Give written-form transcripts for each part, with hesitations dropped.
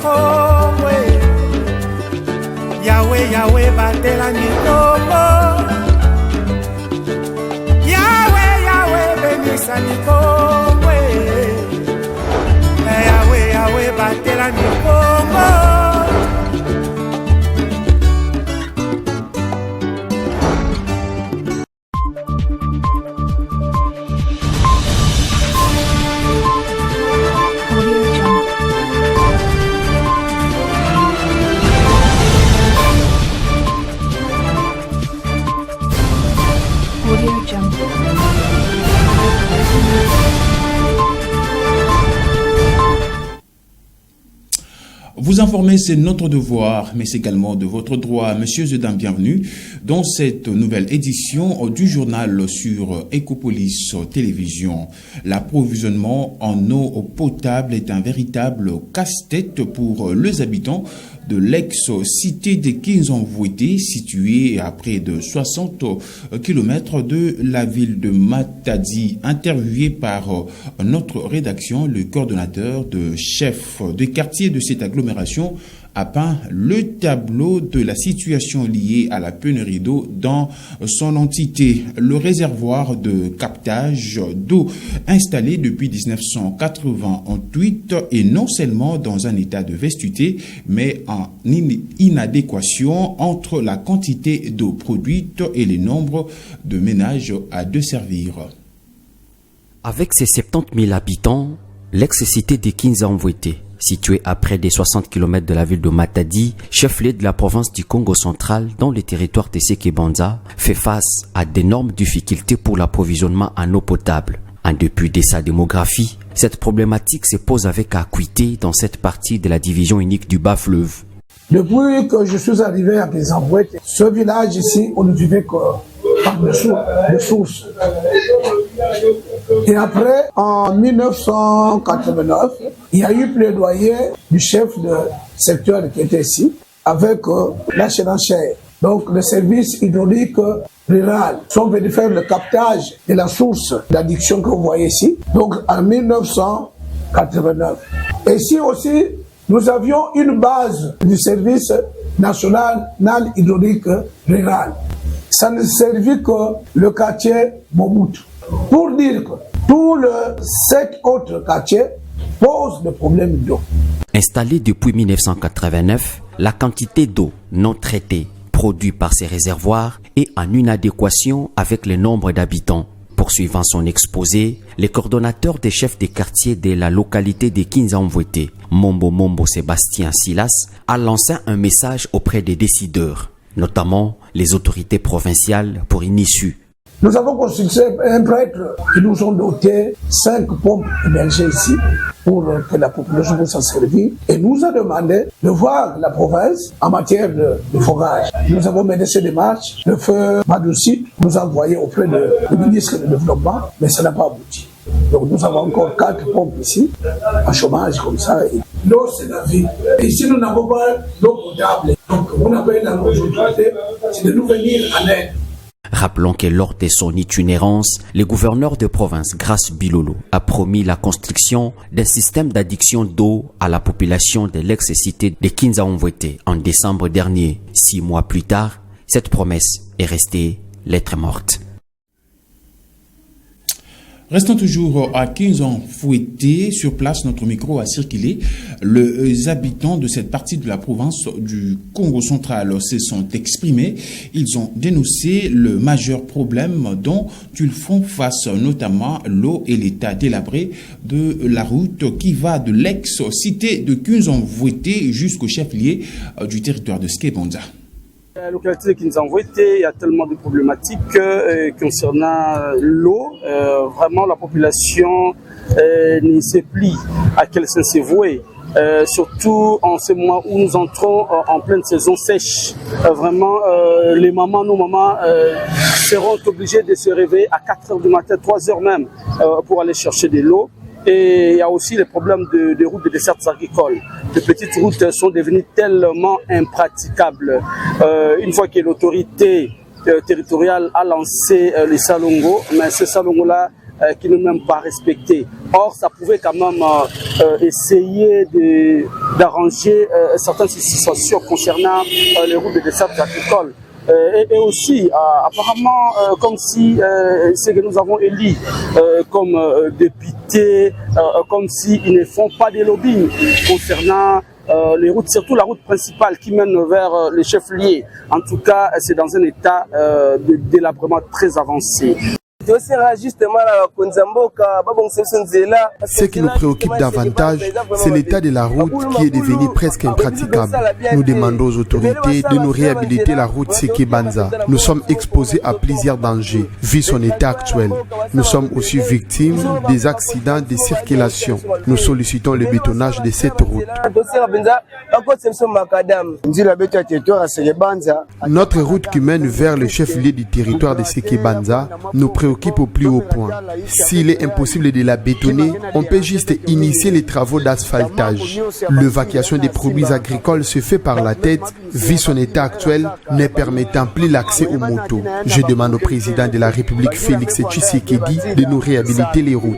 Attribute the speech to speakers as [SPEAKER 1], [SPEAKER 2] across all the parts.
[SPEAKER 1] Kongo. Yahweh, Yahweh, batela Nikongo. Yahweh, Yahweh, benisa Nikongo. Yahweh, Yahweh, batela Nikongo.
[SPEAKER 2] Vous informer, c'est notre devoir, mais c'est également de votre droit. Monsieur Zedan, bienvenue dans cette nouvelle édition du journal sur Ecopolis Télévision. L'approvisionnement en eau potable est un véritable casse-tête pour les habitants de l'ex-cité des Kinzanvouété, située à près de 60 km de la ville de Matadi. Interviewé par notre rédaction, le coordonnateur de chef de quartier de cette agglomération a peint le tableau de la situation liée à la pénurie d'eau dans son entité. Le réservoir de captage d'eau installé depuis 1988 est non seulement dans un état de vetusté, mais en inadéquation entre la quantité d'eau produite et le nombre de ménages à desservir.
[SPEAKER 3] Avec ses 70 000 habitants, l'ex-cité des Kinzanvouété, située à près des 60 km de la ville de Matadi, chef-lieu de la province du Congo central dans le territoire de Sekebanza, fait face à d'énormes difficultés pour l'approvisionnement en eau potable. En dépit de sa démographie, cette problématique se pose avec acuité dans cette partie de la division unique du bas-fleuve.
[SPEAKER 4] Depuis que je suis arrivé à Kinzanvouété, ce village ici, on ne vivait que par des sources. Et après, en 1989, il y a eu plaidoyer du chef de secteur qui était ici, avec la Chénanchère. Donc, le service hydraulique rural sont venus faire le captage de la source d'addiction que vous voyez ici. Donc, en 1989. Et ici aussi, nous avions une base du service national hydraulique rural. Ça ne servit que le quartier Mobutu. Pour dire que tous les 7 autres quartiers posent des problèmes d'eau.
[SPEAKER 3] Installée depuis 1989, la quantité d'eau non traitée produite par ces réservoirs est en inadéquation avec le nombre d'habitants. Poursuivant son exposé, le coordonnateur des chefs des quartiers de la localité de Kinzanvouété, Mombo Sébastien Silas, a lancé un message auprès des décideurs, notamment les autorités provinciales, pour une issue.
[SPEAKER 4] Nous avons consulté un prêtre qui nous ont doté 5 pompes émergées ici pour que la population puisse s'en servir et nous a demandé de voir la province en matière de forage. Nous avons mené ces démarches. Le feu Madoussi nous a envoyé auprès du ministre du Développement, mais ça n'a pas abouti. Donc nous avons encore 4 pompes ici, en chômage comme ça. L'eau, c'est la vie. Et ici, nous n'avons pas d'eau potable. Donc, on appelle la majorité, c'est de nous venir en aide.
[SPEAKER 3] Rappelons que lors de son itinérance, le gouverneur de province, Grace Bilolo, a promis la construction d'un système d'addiction d'eau à la population de l'ex-cité de Kinzanvouété en décembre dernier. 6 mois plus tard, cette promesse est restée lettre morte.
[SPEAKER 2] Restons toujours à Kinzanvouété. Sur place, notre micro a circulé. Les habitants de cette partie de la province du Congo central se sont exprimés. Ils ont dénoncé le majeur problème dont ils font face, notamment l'eau et l'état délabré de la route qui va de l'ex-cité de Kinzanvouété jusqu'au chef-lieu du territoire de Sekebanza.
[SPEAKER 5] La localité de Kinzanvouété, il y a tellement de problématiques concernant l'eau. Vraiment, la population ne sait plus à quel sens se vouer. Surtout en ce mois où nous entrons en pleine saison sèche. Vraiment, nos mamans seront obligées de se réveiller à 4 h du matin, 3 h même, pour aller chercher de l'eau. Et il y a aussi les problèmes de routes de dessertes agricoles. Les petites routes sont devenues tellement impraticables. Une fois que l'autorité territoriale a lancé les salongos, mais ces salongos-là qui n'est même pas respecté. Or, ça pouvait quand même essayer d'arranger certaines situations concernant les routes de desserte agricole. Et aussi, apparemment, comme si ceux que nous avons élus comme députés, comme s'ils ne font pas de lobbying concernant les routes, surtout la route principale qui mène vers les chefs-lieux. En tout cas, c'est dans un état de délabrement très avancé.
[SPEAKER 6] Ce qui nous préoccupe davantage, c'est l'état de la route qui est devenu presque impraticable. Nous demandons aux autorités de nous réhabiliter la route Seke-Banza. Nous sommes exposés à plusieurs dangers, vu son état actuel. Nous sommes aussi victimes des accidents de circulation. Nous sollicitons le bétonnage de cette route. Notre route qui mène vers le chef-lieu du territoire de Seke-Banza nous préoccupe au plus haut point. S'il est impossible de la bétonner, on peut juste initier les travaux d'asphaltage. L'évacuation des produits agricoles se fait par la tête, vu son état actuel, ne permettant plus l'accès aux motos. Je demande au président de la République Félix Tshisekedi de nous réhabiliter les routes.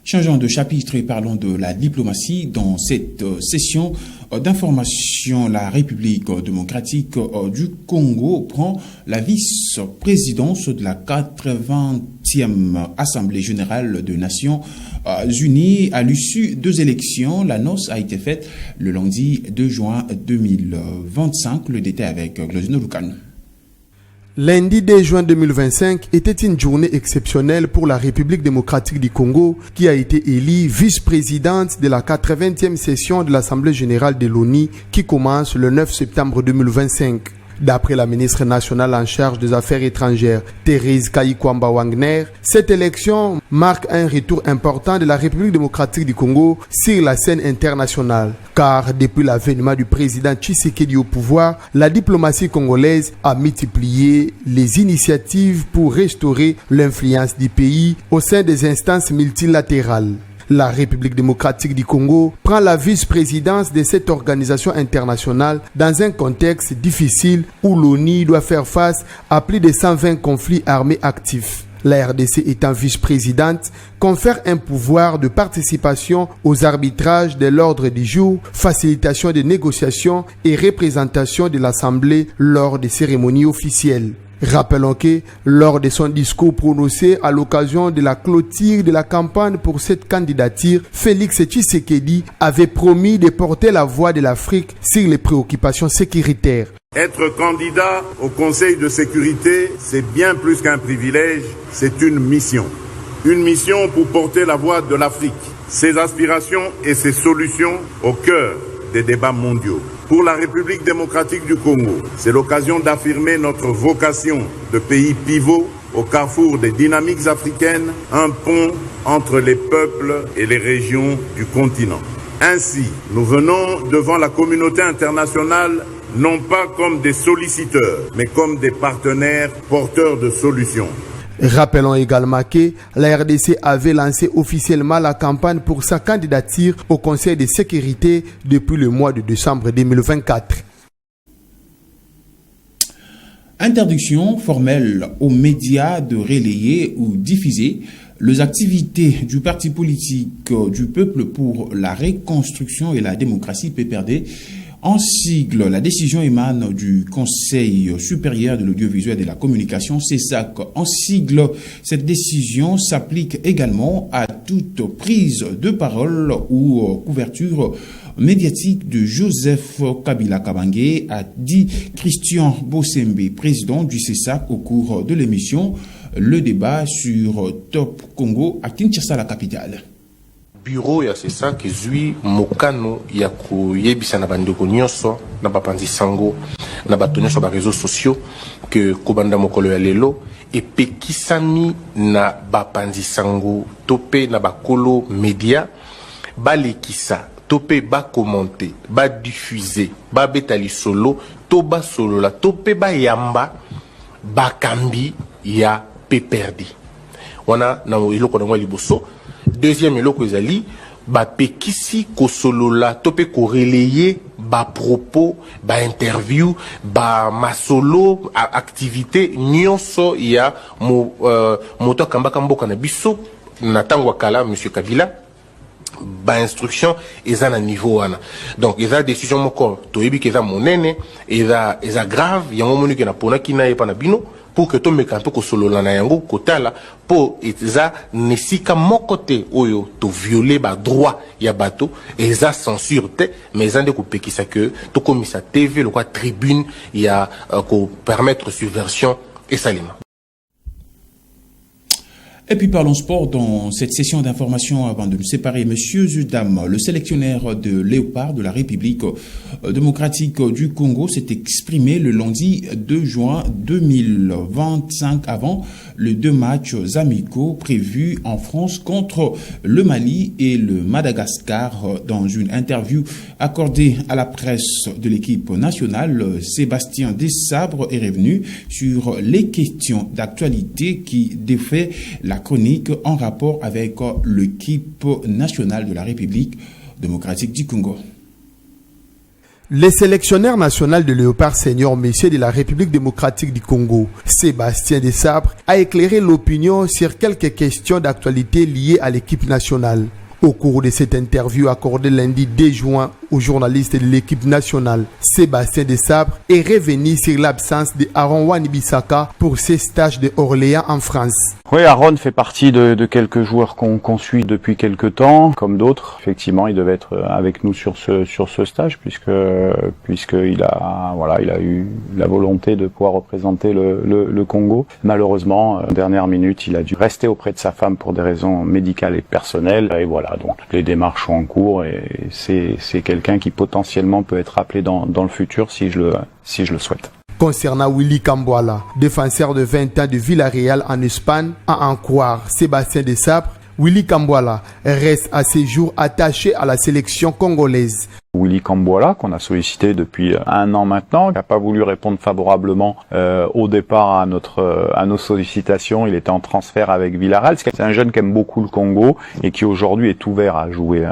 [SPEAKER 2] Changeons de chapitre et parlons de la diplomatie. Dans cette session d'information, la République démocratique du Congo prend la vice-présidence de la 80e Assemblée générale des Nations Unies. À l'issue deux élections, l'annonce a été faite le lundi 2 juin 2025. Le détail avec Glosino Lucan.
[SPEAKER 6] Lundi 2 juin 2025 était une journée exceptionnelle pour la République démocratique du Congo qui a été élue vice-présidente de la 80e session de l'Assemblée générale de l'ONU qui commence le 9 septembre 2025. D'après la ministre nationale en charge des Affaires étrangères, Thérèse Kayikwamba Wagner, cette élection marque un retour important de la République démocratique du Congo sur la scène internationale. Car depuis l'avènement du président Tshisekedi au pouvoir, la diplomatie congolaise a multiplié les initiatives pour restaurer l'influence du pays au sein des instances multilatérales. La République démocratique du Congo prend la vice-présidence de cette organisation internationale dans un contexte difficile où l'ONU doit faire face à plus de 120 conflits armés actifs. La RDC étant vice-présidente, confère un pouvoir de participation aux arbitrages de l'ordre du jour, facilitation des négociations et représentation de l'Assemblée lors des cérémonies officielles. Rappelons que, lors de son discours prononcé à l'occasion de la clôture de la campagne pour cette candidature, Félix Tshisekedi avait promis de porter la voix de l'Afrique sur les préoccupations sécuritaires.
[SPEAKER 7] Être candidat au Conseil de sécurité, c'est bien plus qu'un privilège, c'est une mission. Une mission pour porter la voix de l'Afrique, ses aspirations et ses solutions au cœur des débats mondiaux. Pour la République démocratique du Congo, c'est l'occasion d'affirmer notre vocation de pays pivot au carrefour des dynamiques africaines, un pont entre les peuples et les régions du continent. Ainsi, nous venons devant la communauté internationale non pas comme des solliciteurs, mais comme des partenaires porteurs de solutions.
[SPEAKER 6] Rappelons également que la RDC avait lancé officiellement la campagne pour sa candidature au Conseil de sécurité depuis le mois de décembre 2024.
[SPEAKER 2] Interdiction formelle aux médias de relayer ou diffuser les activités du parti politique du Peuple pour la reconstruction et la démocratie PPRD. En sigle, la décision émane du Conseil supérieur de l'audiovisuel et de la communication, CESAC. En sigle, cette décision s'applique également à toute prise de parole ou couverture médiatique de Joseph Kabila Kabange, a dit Christian Bossembe, président du CESAC, au cours de l'émission Le débat sur Top Congo à Kinshasa, la capitale.
[SPEAKER 8] Bureau ya CESAC ezui mokano ya koyebisa na bandeko nyonso na bapanzi sango na bato nyonso ba réseaux sociaux que kobanda mokolo ya lelo epekisami na bapanzi sango tope na bakolo media balekisa tope ba commenter ba diffuser ba betali solo to ba solo la tope ba yamba bakambi ya PPRD wana na iloko na liboso. Deuxième eloko ezali bapekisi kosolola to pe korelayer ba propos, ba interview, ba masolo activité nyonso ya moto kambaka mboka na biso na tango kala monsieur Kabila ba instruction eza na niveau wana. Donc eza décision moko toyebi ke eza monene eza grave yango moni ke na pona kina ye pa na bino pour que to meka mpe kosolola na yango kotala po eza nesika moko te oyo to violer ba droit ya bato eza censure te mais eza nde kopekisa ke to komisa TV le quoi tribune ya ko permettre subversion et salima.
[SPEAKER 2] Et puis parlons sport dans cette session d'information avant de nous séparer. Monsieur Zudam, le sélectionneur de Léopard de la République démocratique du Congo, s'est exprimé le lundi 2 juin 2025 avant les 2 matchs amicaux prévus en France contre le Mali et le Madagascar. Dans une interview accordée à la presse de l'équipe nationale, Sébastien Desabre est revenu sur les questions d'actualité qui défait la chronique en rapport avec l'équipe nationale de la République démocratique du Congo.
[SPEAKER 6] Le sélectionneur national de Léopard senior messieurs de la République démocratique du Congo, Sébastien Desabre, a éclairé l'opinion sur quelques questions d'actualité liées à l'équipe nationale. Au cours de cette interview accordée lundi 2 juin aux journalistes de l'équipe nationale, Sébastien Desabre est revenu sur l'absence de Aaron Wan-Bissaka pour ses stages de Orléans en France.
[SPEAKER 9] Oui, Aaron fait partie de quelques joueurs qu'on suit depuis quelques temps, comme d'autres. Effectivement, il devait être avec nous sur ce stage puisqu'il a eu la volonté de pouvoir représenter le Congo. Malheureusement, dernière minute, il a dû rester auprès de sa femme pour des raisons médicales et personnelles. Et voilà, donc toutes les démarches sont en cours et c'est quelqu'un qui potentiellement peut être appelé dans le futur si je le souhaite.
[SPEAKER 6] Concernant Willy Camboala, défenseur de 20 ans de Villarreal en Espagne, à en croire Sébastien Desabre, Willy Camboala reste à ce jour attaché à la sélection congolaise.
[SPEAKER 9] Willy Camboala, qu'on a sollicité depuis 1 an maintenant, n'a pas voulu répondre favorablement au départ à nos sollicitations. Il était en transfert avec Villarreal. C'est un jeune qui aime beaucoup le Congo et qui aujourd'hui est ouvert à jouer.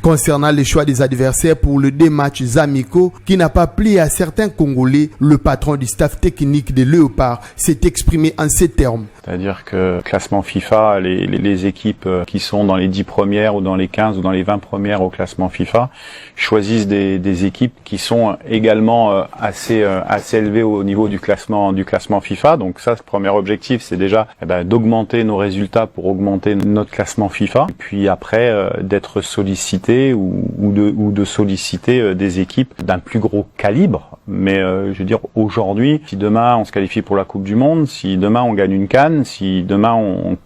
[SPEAKER 6] Concernant les choix des adversaires pour le 2 matchs amicaux qui n'a pas plu à certains Congolais, le patron du staff technique des Léopards s'est exprimé en ces termes.
[SPEAKER 9] C'est-à-dire que classement FIFA, les équipes qui sont dans les 10 premières ou dans les 15 ou dans les 20 premières au classement FIFA choisissent des équipes qui sont également assez élevées au niveau du classement FIFA. Donc ça, le premier objectif, c'est déjà d'augmenter nos résultats pour augmenter notre classement FIFA. Et puis après, d'être sollicité ou de solliciter des équipes d'un plus gros calibre. Mais je veux dire, aujourd'hui, si demain on se qualifie pour la Coupe du Monde, si demain on gagne une CAN, si demain on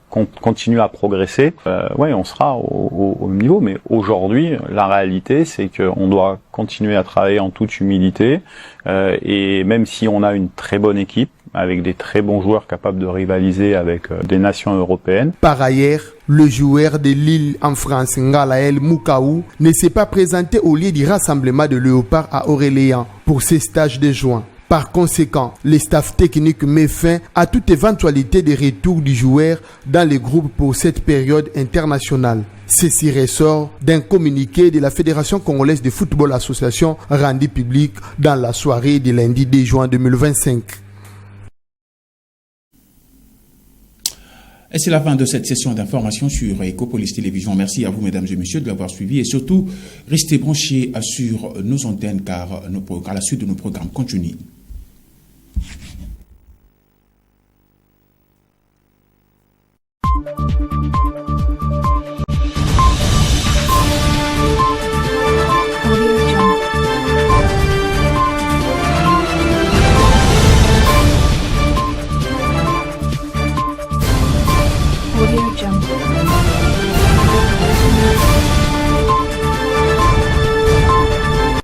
[SPEAKER 9] continue à progresser, on sera au niveau. Mais aujourd'hui, la réalité, c'est qu'on doit continuer à travailler en toute humilité. Et même si on a une très bonne équipe, avec des très bons joueurs capables de rivaliser avec des nations européennes.
[SPEAKER 6] Par ailleurs, le joueur de Lille en France, Ngalael Mukaou, ne s'est pas présenté au lieu du rassemblement de Léopard à Orléans pour ses stages de juin. Par conséquent, le staff technique met fin à toute éventualité de retour du joueur dans les groupes pour cette période internationale. Ceci ressort d'un communiqué de la Fédération congolaise de football association rendu public dans la soirée du lundi 2 juin 2025.
[SPEAKER 2] Et c'est la fin de cette session d'information sur Ecopolis Télévision. Merci à vous, mesdames et messieurs, de l'avoir suivi. Et surtout, restez branchés sur nos antennes car à la suite de nos programmes continuent.
[SPEAKER 10] Audio Jungle.